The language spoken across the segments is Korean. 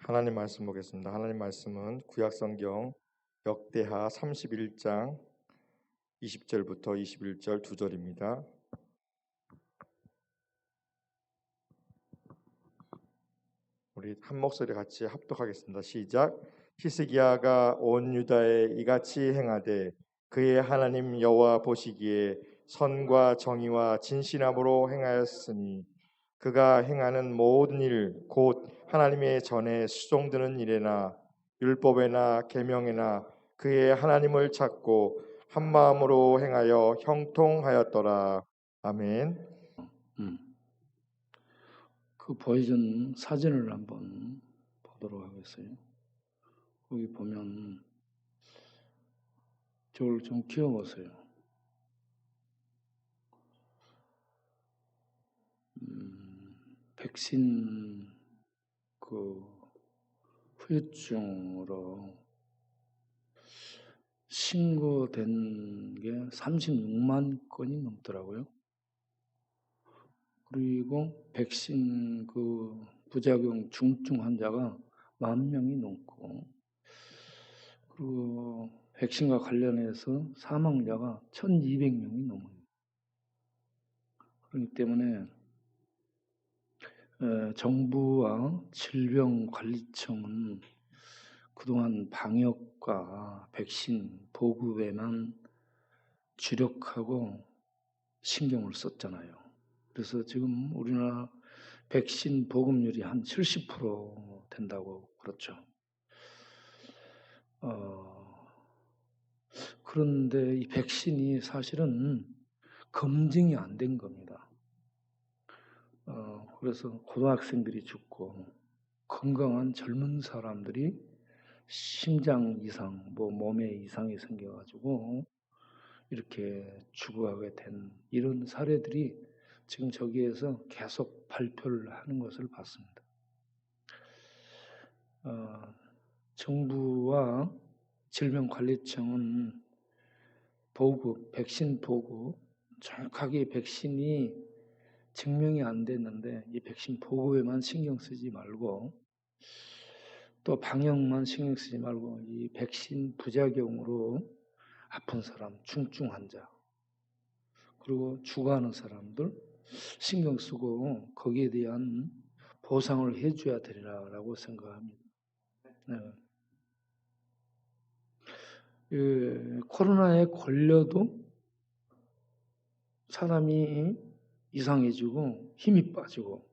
하나님 말씀 보겠습니다. 하나님 말씀은 구약성경 역대하 31장 20절부터 21절 2절입니다. 우리 한 목소리 같이 합독하겠습니다. 시작. 히스기야가 온 유다에 이같이 행하되 그의 하나님 여호와 보시기에 선과 정의와 진실함으로 행하였으니 그가 행하는 모든 일 곧 하나님의 전에 수종드는 일에나 율법에나 계명에나 그의 하나님을 찾고 한 마음으로 행하여 형통하였더라. 아멘. 그 보여준 사진을 한번 보도록 하겠어요. 거기 보면 저걸 좀 키워보세요. 백신 그 후유증으로 신고된 게 36만 건이 넘더라고요. 그리고 백신 그 부작용 중증 환자가 10,000명이 넘고, 그리고 백신과 관련해서 사망자가 1,200명이 넘어요. 그렇기 때문에 정부와 질병관리청은 그동안 방역과 백신 보급에만 주력하고 신경을 썼잖아요. 그래서 지금 우리나라 백신 보급률이 한 70% 된다고 그렇죠. 그런데 이 백신이 사실은 검증이 안 된 겁니다. 그래서 고등학생들이 죽고 건강한 젊은 사람들이 심장 이상, 몸에 이상이 생겨가지고 이렇게 죽어가게 된 이런 사례들이 지금 저기에서 계속 발표를 하는 것을 봤습니다. 정부와 질병관리청은 보급, 백신 보급, 정확하게 백신이 증명이 안 됐는데 이 백신 보급에만 신경 쓰지 말고 또 방역만 신경 쓰지 말고 이 백신 부작용으로 아픈 사람, 중증 환자, 그리고 죽어가는 사람들 신경 쓰고 거기에 대한 보상을 해줘야 되리라고 생각합니다. 네. 코로나에 걸려도 사람이 이상해지고 힘이 빠지고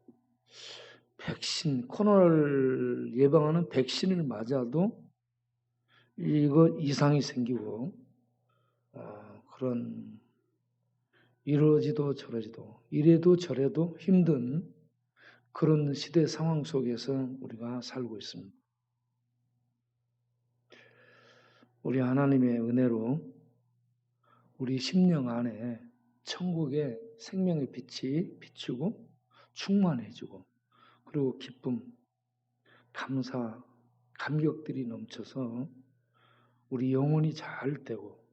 코로나를 예방하는 백신을 맞아도 이거 이상이 생기고 그런 이러지도 저러지도 이래도 저래도 힘든 그런 시대 상황 속에서 우리가 살고 있습니다. 우리 하나님의 은혜로 우리 심령 안에 천국의 생명의 빛이 비추고 충만해지고 그리고 기쁨, 감사, 감격들이 넘쳐서 우리 영혼이 잘 되고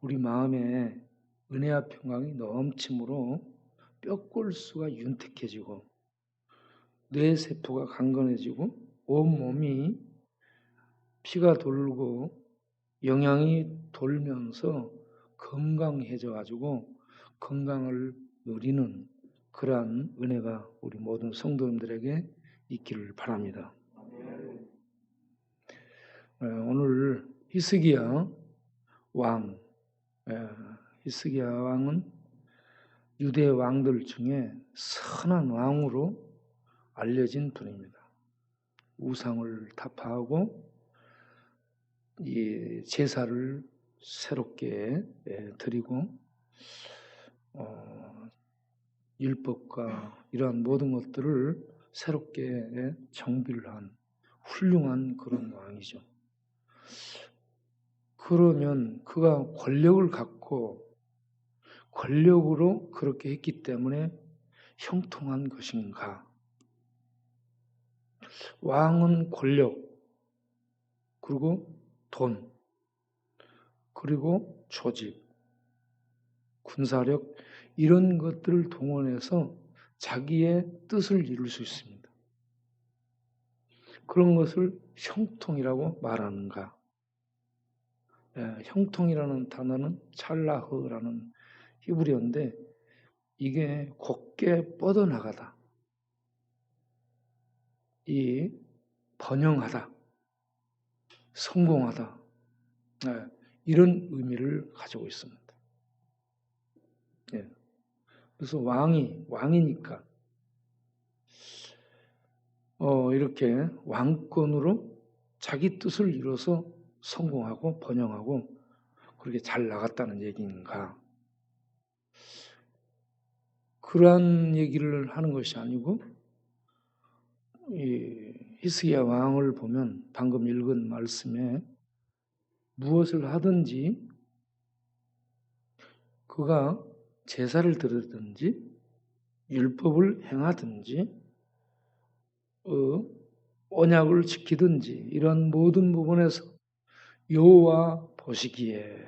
우리 마음에 은혜와 평강이 넘침으로 뼈골수가 윤택해지고 뇌세포가 강건해지고 온몸이 피가 돌고 영양이 돌면서 건강해져 가지고 건강을 누리는 그러한 은혜가 우리 모든 성도님들에게 있기를 바랍니다. 오늘 히스기야 왕, 히스기야 왕은 유대 왕들 중에 선한 왕으로 알려진 분입니다. 우상을 타파하고 이 제사를 새롭게 드리고 율법과 이러한 모든 것들을 새롭게 정비를 한 훌륭한 그런 왕이죠. 그러면 그가 권력을 갖고 권력으로 그렇게 했기 때문에 형통한 것인가? 왕은 권력, 그리고 돈, 그리고 조직, 군사력 이런 것들을 동원해서 자기의 뜻을 이룰 수 있습니다. 그런 것을 형통이라고 말하는가? 형통이라는 단어는 찰라흐라는 히브리어인데 이게 곱게 뻗어나가다, 이 번영하다, 성공하다, 이런 의미를 가지고 있습니다. 그래서 왕이니까 이렇게 왕권으로 자기 뜻을 이뤄서 성공하고 번영하고 그렇게 잘 나갔다는 얘기인가? 그러한 얘기를 하는 것이 아니고 이 히스기야 왕을 보면 방금 읽은 말씀에 무엇을 하든지 그가 제사를 드리든지 율법을 행하든지 언약을 지키든지 이런 모든 부분에서 여호와 보시기에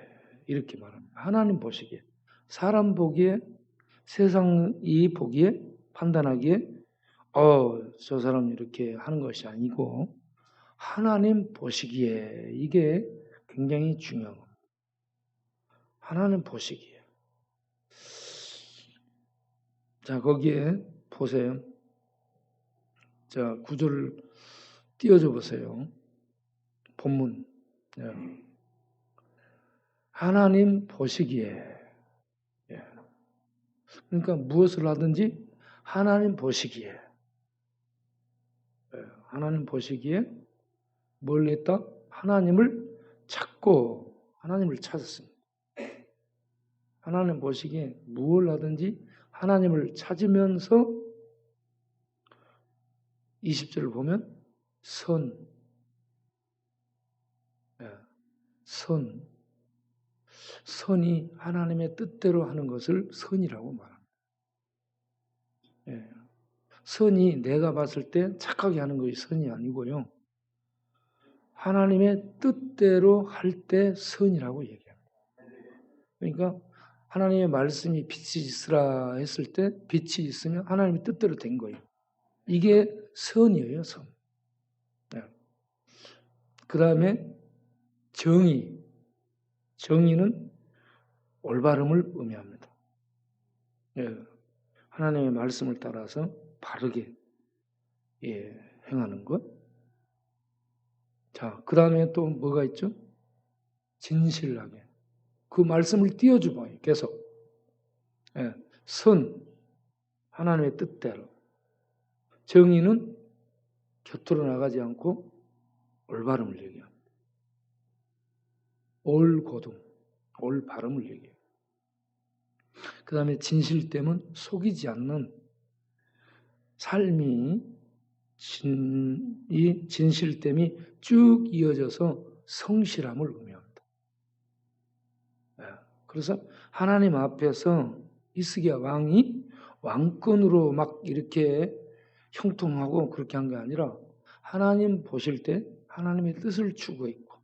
이렇게 말합니다. 하나님 보시기에, 사람 보기에, 세상이 보기에, 판단하기에 저 사람 이렇게 하는 것이 아니고 하나님 보시기에, 이게 굉장히 중요한 겁니다. 하나님 보시기에. 자, 거기에 보세요. 자, 구절을 띄워줘 보세요. 본문. 하나님 보시기에. 그러니까 무엇을 하든지 하나님 보시기에. 하나님 보시기에 뭘 했다? 하나님을 찾고 하나님을 찾았습니다. 하나님 보시기에 무엇을 하든지 하나님을 찾으면서 20절을 보면 선이 하나님의 뜻대로 하는 것을 선이라고 말합니다. 선이 내가 봤을 때 착하게 하는 것이 선이 아니고요. 하나님의 뜻대로 할 때 선이라고 얘기합니다. 그러니까 하나님의 말씀이 빛이 있으라 했을 때 빛이 있으면 하나님의 뜻대로 된 거예요. 이게 선이에요, 선. 그 다음에 정의는 올바름을 의미합니다. 하나님의 말씀을 따라서 바르게 행하는 것. 자, 그 다음에 또 뭐가 있죠? 진실하게. 그 말씀을 띄워줘봐요, 계속. 선, 하나님의 뜻대로. 정의는 곁으로 나가지 않고 올바름을 얘기합니다. 올고동, 올바름을 얘기해요. 그 다음에 진실됨은 속이지 않는 삶이 이 진실됨이 쭉 이어져서 성실함을 의미합니다. 그래서 하나님 앞에서 히스기야 왕이 왕권으로 막 이렇게 형통하고 그렇게 한 게 아니라 하나님 보실 때 하나님의 뜻을 추구했고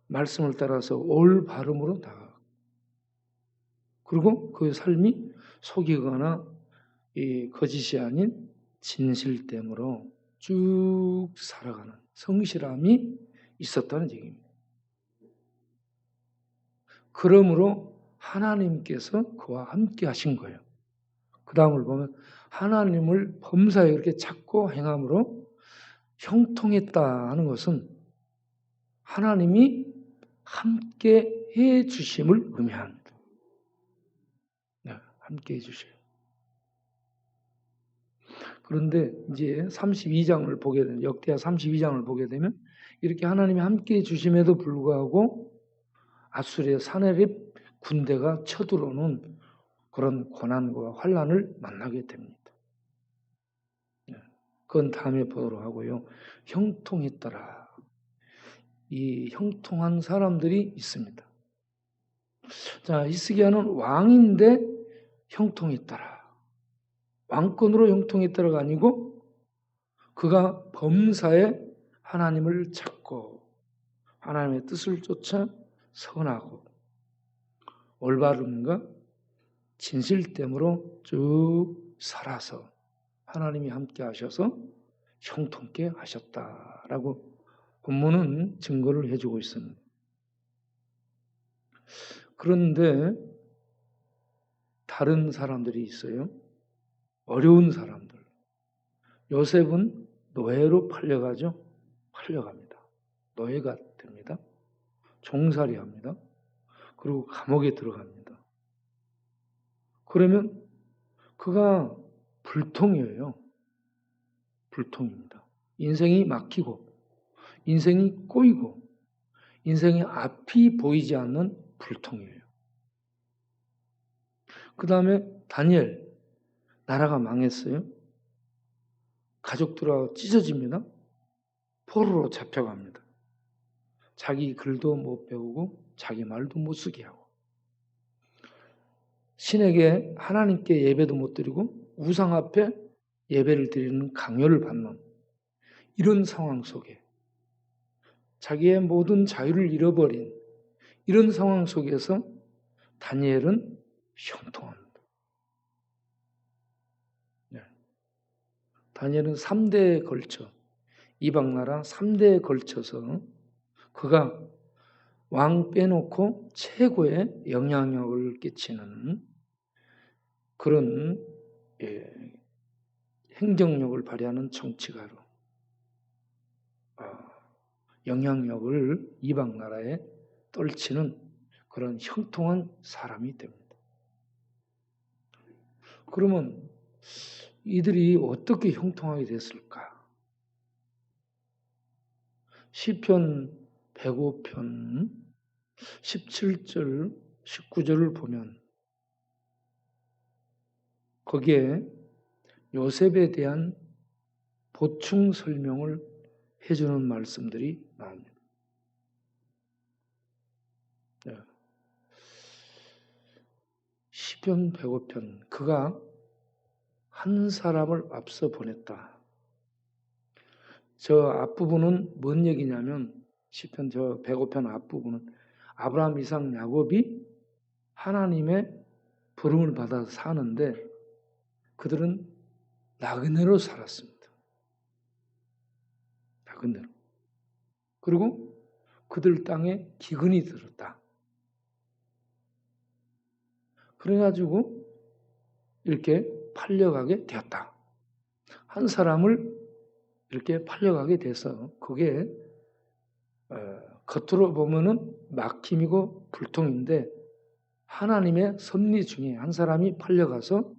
말씀을 따라서 올바름으로 나아가고 그리고 그 삶이 속이거나 거짓이 아닌 진실됨으로 쭉 살아가는 성실함이 있었다는 얘기입니다. 그러므로 하나님께서 그와 함께 하신 거예요. 그 다음을 보면 하나님을 범사에 이렇게 찾고 행함으로 형통했다 하는 것은 하나님이 함께 해 주심을 의미합니다. 함께 해 주셔요. 그런데 이제 32장을 보게 되면 역대하 32장을 보게 되면 이렇게 하나님이 함께 해 주심에도 불구하고 아수르의 사네립 군대가 쳐들어오는 그런 고난과 환난을 만나게 됩니다. 그건 다음에 보도록 하고요. 형통했더라. 이 형통한 사람들이 있습니다. 자, 히스기야는 왕인데 형통했더라. 왕권으로 형통했더라가 아니고 그가 범사에 하나님을 찾고 하나님의 뜻을 쫓아 선하고 올바름과 진실됨으로 쭉 살아서 하나님이 함께 하셔서 형통케 하셨다라고 본문은 증거를 해주고 있습니다. 그런데 다른 사람들이 있어요. 어려운 사람들. 요셉은 노예로 팔려가죠. 팔려갑니다. 노예가 됩니다. 종살이 합니다. 그리고 감옥에 들어갑니다. 그러면 그가 불통이에요. 불통입니다. 인생이 막히고 인생이 꼬이고 인생의 앞이 보이지 않는 불통이에요. 그 다음에 다니엘, 나라가 망했어요. 가족들하고 찢어집니다. 포로로 잡혀갑니다. 자기 글도 못 배우고 자기 말도 못 쓰게 하고 신에게 하나님께 예배도 못 드리고 우상 앞에 예배를 드리는 강요를 받는 이런 상황 속에 자기의 모든 자유를 잃어버린 이런 상황 속에서 다니엘은 형통합니다. 다니엘은 3대에 걸쳐 이방나라 3대에 걸쳐서 그가 왕 빼놓고 최고의 영향력을 끼치는 그런 행정력을 발휘하는 정치가로 영향력을 이방나라에 떨치는 그런 형통한 사람이 됩니다. 그러면 이들이 어떻게 형통하게 됐을까? 시편 105편 17절 19절을 보면 거기에 요셉에 대한 보충 설명을 해주는 말씀들이 나옵니다. 시편 105편 그가 한 사람을 앞서 보냈다. 저 앞부분은 뭔 얘기냐면 시편 저 105편 앞부분은 아브라함, 이삭, 야곱이 하나님의 부름을 받아서 사는데 그들은 나그네로 살았습니다. 나그네로. 그리고 그들 땅에 기근이 들었다. 그래가지고 이렇게 팔려가게 되었다. 한 사람을 이렇게 팔려가게 돼서 그게 겉으로 보면은 막힘이고 불통인데 하나님의 섭리 중에 한 사람이 팔려가서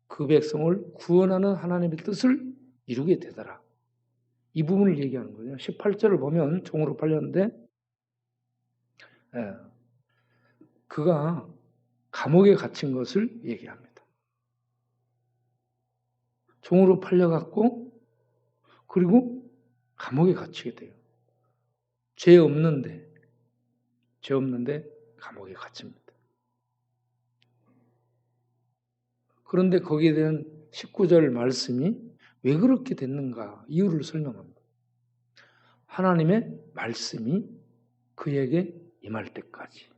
그 백성을 구원하는 하나님의 뜻을 이루게 되더라. 이 부분을 얘기하는 거예요. 18절을 보면 종으로 팔렸는데 그가 감옥에 갇힌 것을 얘기합니다. 종으로 팔려갔고 그리고 감옥에 갇히게 돼요. 죄 없는데 감옥에 갇힙니다. 그런데 거기에 대한 19절 말씀이 왜 그렇게 됐는가 이유를 설명합니다. 하나님의 말씀이 그에게 임할 때까지.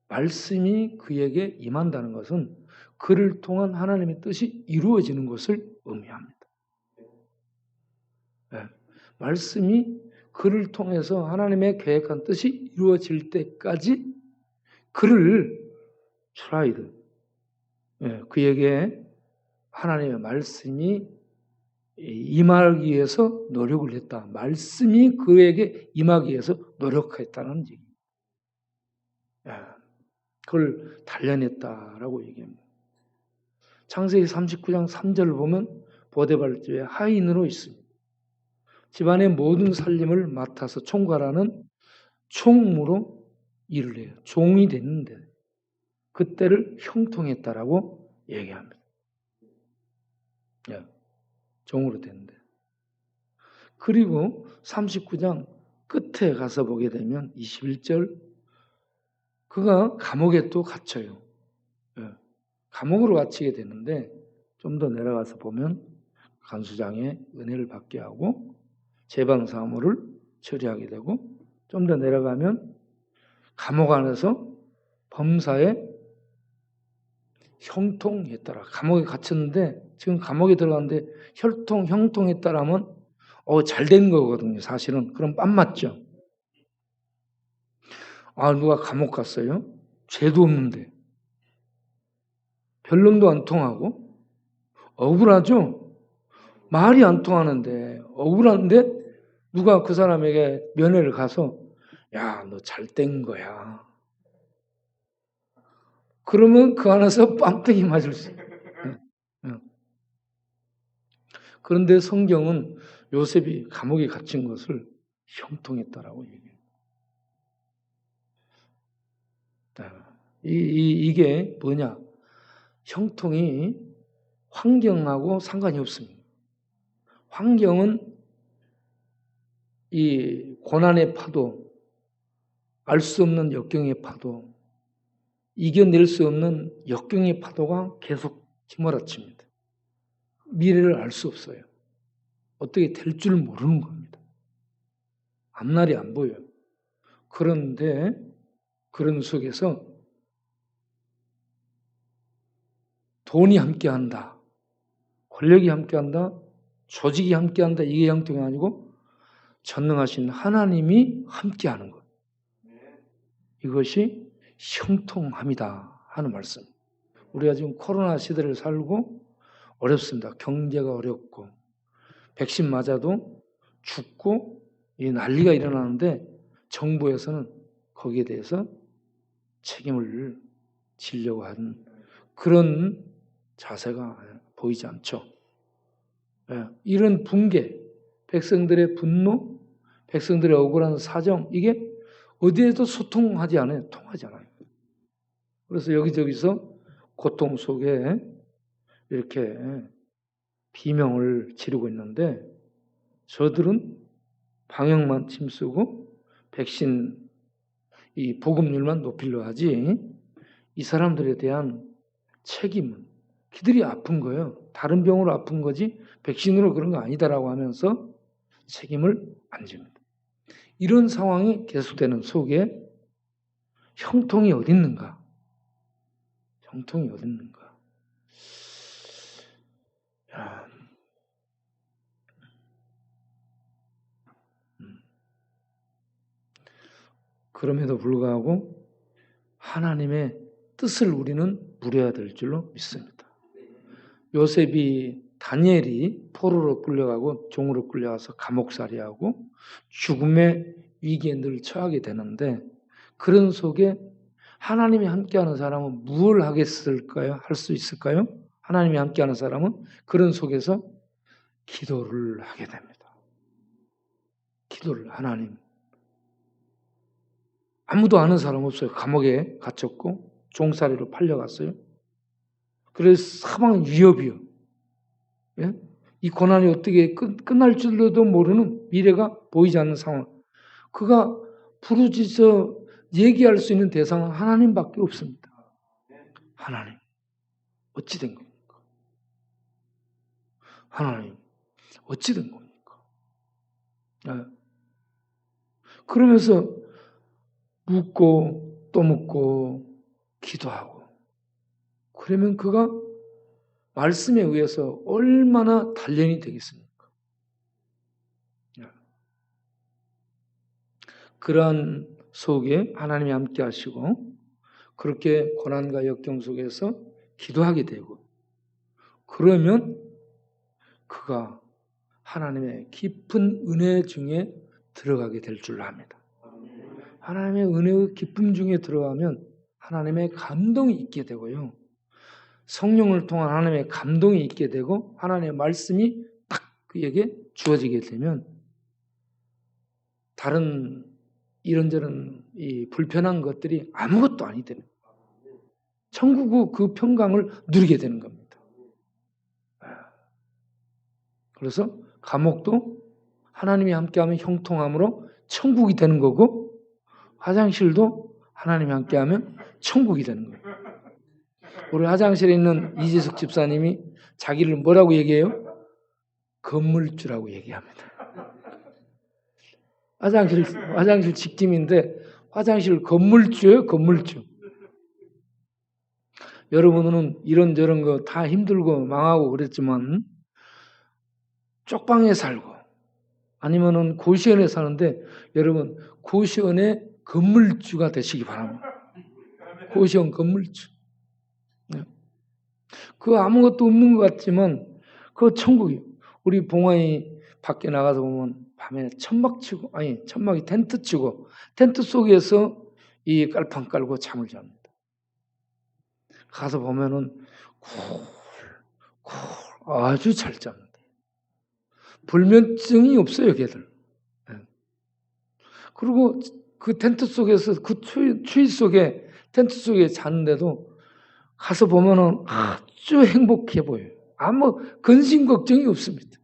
말씀이 그에게 임한다는 것은 그를 통한 하나님의 뜻이 이루어지는 것을 의미합니다. 말씀이 그를 통해서 하나님의 계획한 뜻이 이루어질 때까지 그를 트라이드 그에게 하나님의 말씀이 임하기 위해서 노력을 했다. 말씀이 그에게 임하기 위해서 노력했다는 얘기. 그걸 단련했다라고 얘기합니다. 창세기 39장 3절을 보면 보데발집의 하인으로 있습니다. 집안의 모든 살림을 맡아서 총괄하는 총무로 일을 해요. 종이 됐는데 그때를 형통했다라고 얘기합니다. 종으로 됐는데. 그리고 39장 끝에 가서 보게 되면 21절 그가 감옥에 또 갇혀요. 감옥으로 갇히게 되는데 좀 더 내려가서 보면 간수장의 은혜를 받게 하고 재방 사무를 처리하게 되고 좀 더 내려가면 감옥 안에서 범사에 형통했더라. 감옥에 갇혔는데 지금 감옥에 들어갔는데 형통했다라면 잘 된 거거든요. 사실은. 그럼 빰 맞죠? 누가 감옥 갔어요? 죄도 없는데. 변론도 안 통하고 억울하죠? 말이 안 통하는데 억울한데 누가 그 사람에게 면회를 가서 야, 너 잘 된 거야. 그러면 그 안에서 뺨때기 맞을 수 있어요. 그런데 성경은 요셉이 감옥에 갇힌 것을 형통했다라고 얘기해요. 이게 뭐냐? 형통이 환경하고 상관이 없습니다. 환경은 이 고난의 파도, 알 수 없는 역경의 파도, 이겨낼 수 없는 역경의 파도가 계속 휘몰아칩니다. 미래를 알 수 없어요. 어떻게 될 줄 모르는 겁니다. 앞날이 안 보여요. 그런데 그런 속에서 돈이 함께한다, 권력이 함께한다, 조직이 함께한다, 이게 형통이 아니고 전능하신 하나님이 함께하는 것. 이것이 형통함이다 하는 말씀. 우리가 지금 코로나 시대를 살고 어렵습니다. 경제가 어렵고 백신 맞아도 죽고 이 난리가 일어나는데 정부에서는 거기에 대해서 책임을 지려고 하는 그런 자세가 보이지 않죠. 이런 붕괴, 백성들의 분노, 백성들의 억울한 사정, 이게 어디에도 소통하지 않아요. 통하지 않아요. 그래서 여기저기서 고통 속에 이렇게 비명을 지르고 있는데 저들은 방역만 힘쓰고 백신 이 보급률만 높이려 하지 이 사람들에 대한 책임은 그들이 아픈 거예요. 다른 병으로 아픈 거지 백신으로 그런 거 아니다라고 하면서 책임을 안 집니다. 이런 상황이 계속되는 속에 형통이 어디 있는가? 형통이 어디 있는가? 그럼에도 불구하고 하나님의 뜻을 우리는 누려야 될 줄로 믿습니다. 요셉이 다니엘이 포로로 끌려가고 종으로 끌려가서 감옥살이하고 죽음의 위기에 늘 처하게 되는데 그런 속에 하나님이 함께하는 사람은 무엇을 하겠을까요? 할 수 있을까요? 하나님이 함께하는 사람은 그런 속에서 기도를 하게 됩니다. 기도를 하나님. 아무도 아는 사람 없어요. 감옥에 갇혔고 종살이로 팔려갔어요. 그래서 사망 위협이요. 예? 이 고난이 어떻게 끝날 줄도 모르는 미래가 보이지 않는 상황. 그가 부르짖어 얘기할 수 있는 대상은 하나님밖에 없습니다. 하나님, 어찌 된 겁니까? 하나님, 어찌 된 겁니까? 그러면서 묻고 또 묻고 기도하고 그러면 그가 말씀에 의해서 얼마나 단련이 되겠습니까? 그러한 속에 하나님이 함께 하시고 그렇게 고난과 역경 속에서 기도하게 되고 그러면 그가 하나님의 깊은 은혜 중에 들어가게 될 줄 압니다. 하나님의 은혜의 기쁨 중에 들어가면 하나님의 감동이 있게 되고요. 성령을 통한 하나님의 감동이 있게 되고 하나님의 말씀이 딱 그에게 주어지게 되면 다른 이런저런 이 불편한 것들이 아무것도 아니 되는 천국의 그 평강을 누리게 되는 겁니다. 그래서 감옥도 하나님이 함께하면 형통함으로 천국이 되는 거고 화장실도 하나님이 함께하면 천국이 되는 거예요. 우리 화장실에 있는 이재석 집사님이 자기를 뭐라고 얘기해요? 건물주라고 얘기합니다. 화장실 직김인데 화장실 건물주예요, 건물주. 여러분은 이런저런 거 다 힘들고 망하고 그랬지만 쪽방에 살고 아니면은 고시원에 사는데 여러분 고시원의 건물주가 되시기 바랍니다. 고시원 건물주. 그 아무것도 없는 것 같지만 그 천국이에요. 우리 봉화이 밖에 나가서 보면 밤에 천막 치고 천막이 텐트 치고 텐트 속에서 이 깔판 깔고 잠을 잡니다. 가서 보면은 아주 잘 잡니다. 불면증이 없어요, 걔들. 그리고 그 텐트 속에서 그 추위 속에 텐트 속에 자는데도 가서 보면은 아주 행복해 보여요. 아무 근심 걱정이 없습니다.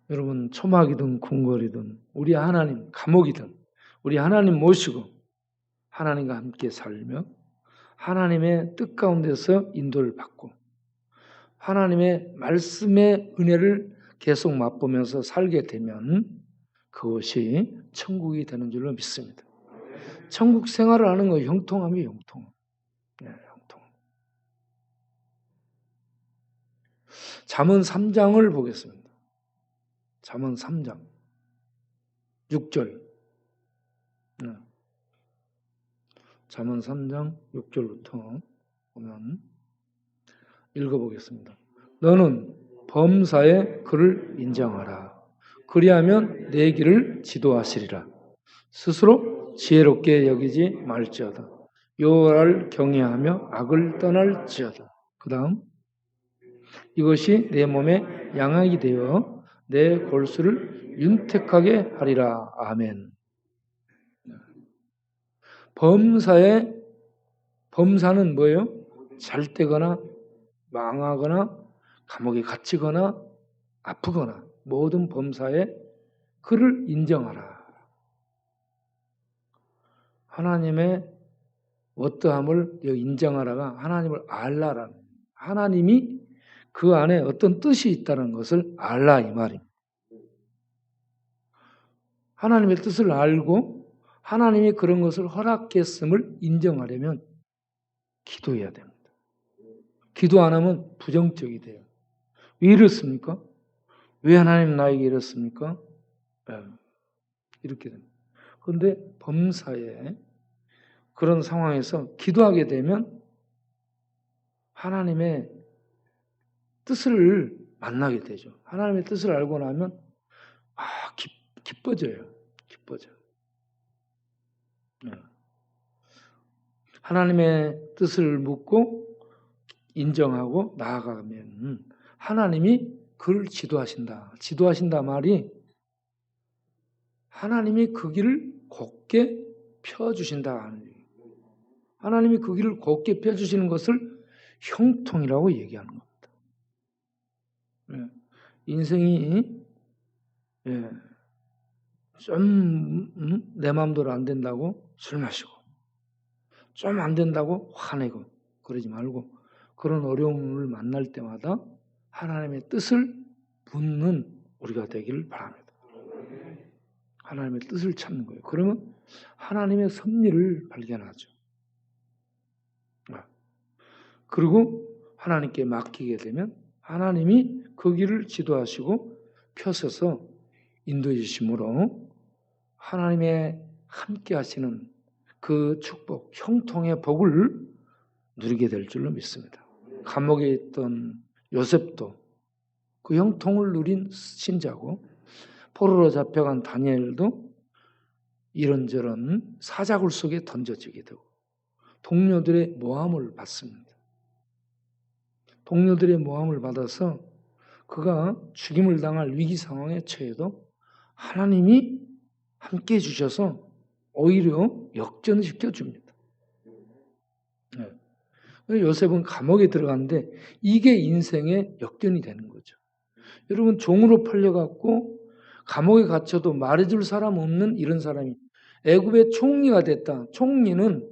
여러분 초막이든 궁궐이든 우리 하나님 감옥이든 우리 하나님 모시고 하나님과 함께 살며 하나님의 뜻 가운데서 인도를 받고 하나님의 말씀의 은혜를 계속 맛보면서 살게 되면 그것이 천국이 되는 줄로 믿습니다. 천국 생활을 하는 거 형통함이에요. 형통. 네, 형통. 잠언 3장을 보겠습니다. 잠언 3장 6절. 네. 잠언 3장 6절부터 보면 읽어보겠습니다. 너는 범사에 그를 인정하라. 그리하면 내 길을 지도하시리라. 스스로 지혜롭게 여기지 말지어다. 여호와를 경외하며 악을 떠날지어다. 그 다음 이것이 내 몸에 양약이 되어 내 골수를 윤택하게 하리라. 아멘. 범사는 뭐예요? 잘되거나 망하거나 감옥에 갇히거나 아프거나 모든 범사에 그를 인정하라. 하나님의 어떠함을 인정하라가 하나님을 알라라는, 하나님이 그 안에 어떤 뜻이 있다는 것을 알라 이 말입니다. 하나님의 뜻을 알고 하나님이 그런 것을 허락했음을 인정하려면 기도해야 됩니다. 기도 안 하면 부정적이 돼요. 왜 이렇습니까? 왜 하나님 나에게 이렇습니까? 이렇게 됩니다. 그런데 범사에 그런 상황에서 기도하게 되면 하나님의 뜻을 만나게 되죠. 하나님의 뜻을 알고 나면 기뻐져요. 기뻐져요. 하나님의 뜻을 묻고 인정하고 나아가면 하나님이 그를 지도하신다. 지도하신다 말이 하나님이 그 길을 곧게 펴주신다 하는 얘기예요. 하나님이 그 길을 곧게 펴주시는 것을 형통이라고 얘기하는 겁니다. 인생이 좀 내 마음대로 안 된다고 술 마시고 좀 안 된다고 화내고 그러지 말고 그런 어려움을 만날 때마다 하나님의 뜻을 묻는 우리가 되기를 바랍니다. 하나님의 뜻을 찾는 거예요. 그러면 하나님의 섭리를 발견하죠. 그리고 하나님께 맡기게 되면 하나님이 그 길을 지도하시고 펴서서 인도해 주심으로 하나님의 함께 하시는 그 축복, 형통의 복을 누리게 될 줄로 믿습니다. 감옥에 있던 요셉도 그 형통을 누린 신자고 포로로 잡혀간 다니엘도 이런저런 사자굴 속에 던져지게 되고 동료들의 모함을 받습니다. 동료들의 모함을 받아서 그가 죽임을 당할 위기 상황에 처해도 하나님이 함께 해주셔서 오히려 역전시켜 줍니다. 요셉은 감옥에 들어갔는데 이게 인생의 역전이 되는 거죠. 여러분 종으로 팔려갖고 감옥에 갇혀도 말해줄 사람 없는 이런 사람이 애굽의 총리가 됐다. 총리는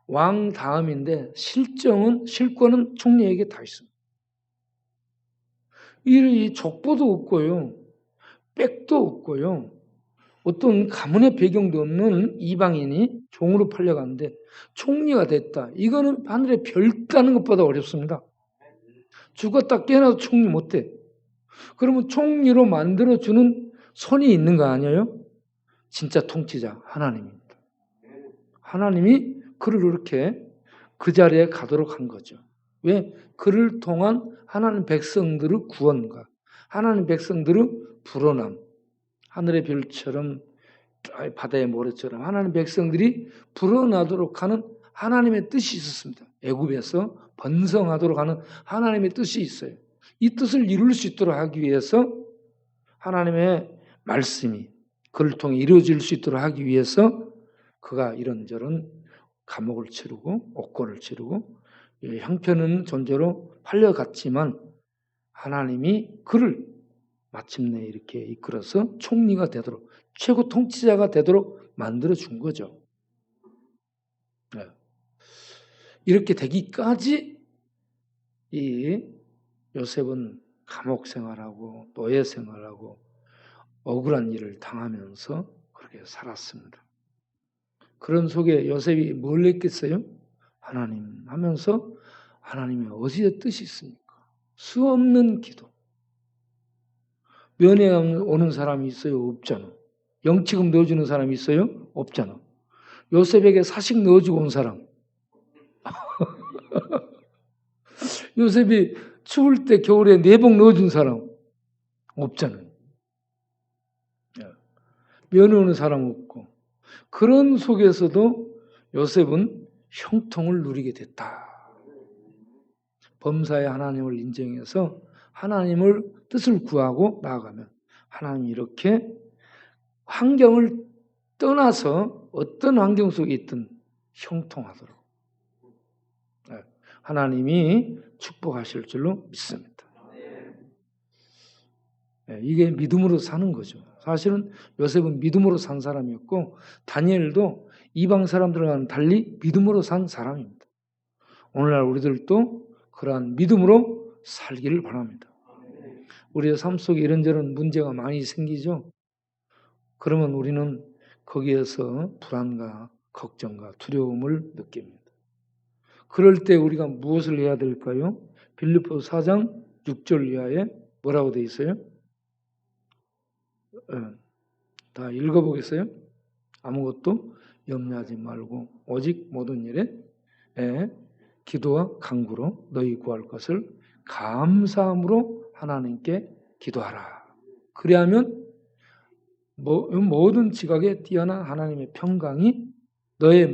왕 다음인데 실권은 총리에게 다 있습니다. 이 족보도 없고요. 백도 없고요. 어떤 가문의 배경도 없는 이방인이 종으로 팔려가는데 총리가 됐다. 이거는 하늘의 별 따는 것보다 어렵습니다. 죽었다 깨어나도 총리 못해. 그러면 총리로 만들어주는 손이 있는 거 아니에요? 진짜 통치자 하나님입니다. 하나님이 그를 그렇게 그 자리에 가도록 한 거죠. 왜? 그를 통한 하나님 백성들의 구원과 하나님 백성들의 불어남, 하늘의 별처럼 바다의 모래처럼 하나님 백성들이 불어나도록 하는 하나님의 뜻이 있었습니다. 애굽에서 번성하도록 하는 하나님의 뜻이 있어요. 이 뜻을 이룰 수 있도록 하기 위해서 하나님의 말씀이 그를 통해 이루어질 수 있도록 하기 위해서 그가 이런저런 감옥을 치르고 옥고를 치르고 형편은 존재로 팔려갔지만 하나님이 그를 마침내 이렇게 이끌어서 총리가 되도록 최고 통치자가 되도록 만들어준 거죠. 네. 이렇게 되기까지 이 요셉은 감옥 생활하고 노예 생활하고 억울한 일을 당하면서 그렇게 살았습니다. 그런 속에 요셉이 뭘 했겠어요? 하나님 하면서 하나님의 어디에 뜻이 있습니까? 수없는 기도. 면회 오는 사람이 있어요? 없잖아. 영치금 넣어주는 사람이 있어요? 없잖아. 요셉에게 사식 넣어주고 온 사람. 요셉이 추울 때 겨울에 내복 넣어준 사람 없잖아요. 면회 오는 사람 없고 그런 속에서도 요셉은 형통을 누리게 됐다. 범사의 하나님을 인정해서 하나님을 뜻을 구하고 나아가면 하나님이 이렇게 환경을 떠나서 어떤 환경 속에 있든 형통하도록 하나님이 축복하실 줄로 믿습니다. 이게 믿음으로 사는 거죠. 사실은 요셉은 믿음으로 산 사람이었고 다니엘도 이방 사람들과는 달리 믿음으로 산 사람입니다. 오늘날 우리들도 그러한 믿음으로 살기를 바랍니다. 우리의 삶 속에 이런저런 문제가 많이 생기죠. 그러면 우리는 거기에서 불안과 걱정과 두려움을 느낍니다. 그럴 때 우리가 무엇을 해야 될까요? 빌립보서 4장 6절 이하에 뭐라고 되어 있어요? 다 읽어보겠어요? 아무것도 염려하지 말고 오직 모든 일에 기도와 간구로 너희 구할 것을 감사함으로 하나님께 기도하라. 그리하면 모든 지각에 뛰어난 하나님의 평강이 너의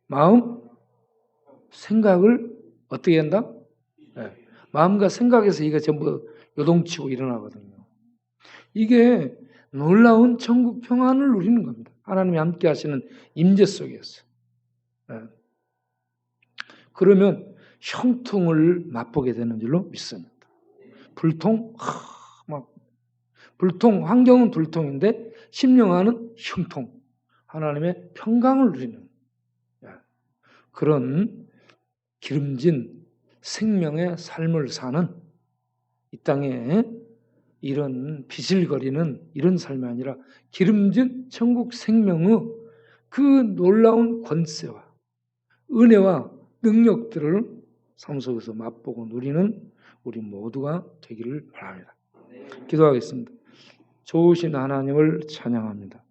마음, 생각을 어떻게 한다? 마음과 생각에서 이게 전부 요동치고 일어나거든요. 이게 놀라운 천국 평안을 누리는 겁니다. 하나님이 함께 하시는 임재 속에서. 그러면 형통을 맛보게 되는 줄로 믿습니다. 불통, 환경은 불통인데 심령하는 형통, 하나님의 평강을 누리는 그런 기름진 생명의 삶을 사는 이 땅에 이런 비실거리는 이런 삶이 아니라 기름진 천국 생명의 그 놀라운 권세와 은혜와 능력들을 삶 속에서 맛보고 누리는 우리 모두가 되기를 바랍니다. 기도하겠습니다. 좋으신 하나님을 찬양합니다.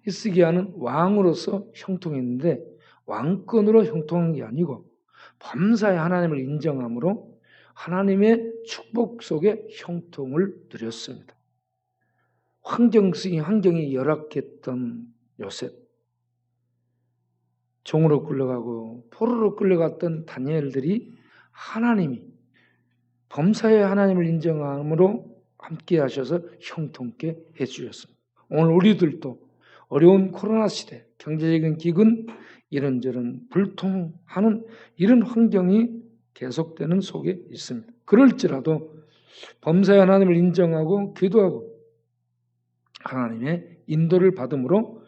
히스기야는 왕으로서 형통했는데 왕권으로 형통한 게 아니고 범사의 하나님을 인정함으로 하나님의 축복 속에 형통을 누렸습니다. 환경이 열악했던 요셉, 종으로 끌려가고 포로로 끌려갔던 다니엘들이 하나님이 범사의 하나님을 인정함으로 함께 하셔서 형통케 해주셨습니다. 오늘 우리들도 어려운 코로나 시대, 경제적인 기근, 이런저런 불통하는 이런 환경이 계속되는 속에 있습니다. 그럴지라도 범사의 하나님을 인정하고 기도하고 하나님의 인도를 받음으로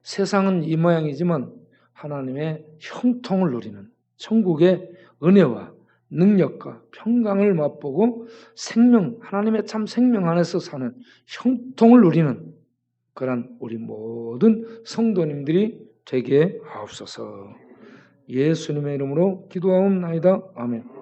세상은 이 모양이지만 하나님의 형통을 누리는 천국의 은혜와 능력과 평강을 맛보고 하나님의 참 생명 안에서 사는 형통을 누리는 그런 우리 모든 성도님들이 되게 하옵소서. 예수님의 이름으로 기도하옵나이다. 아멘.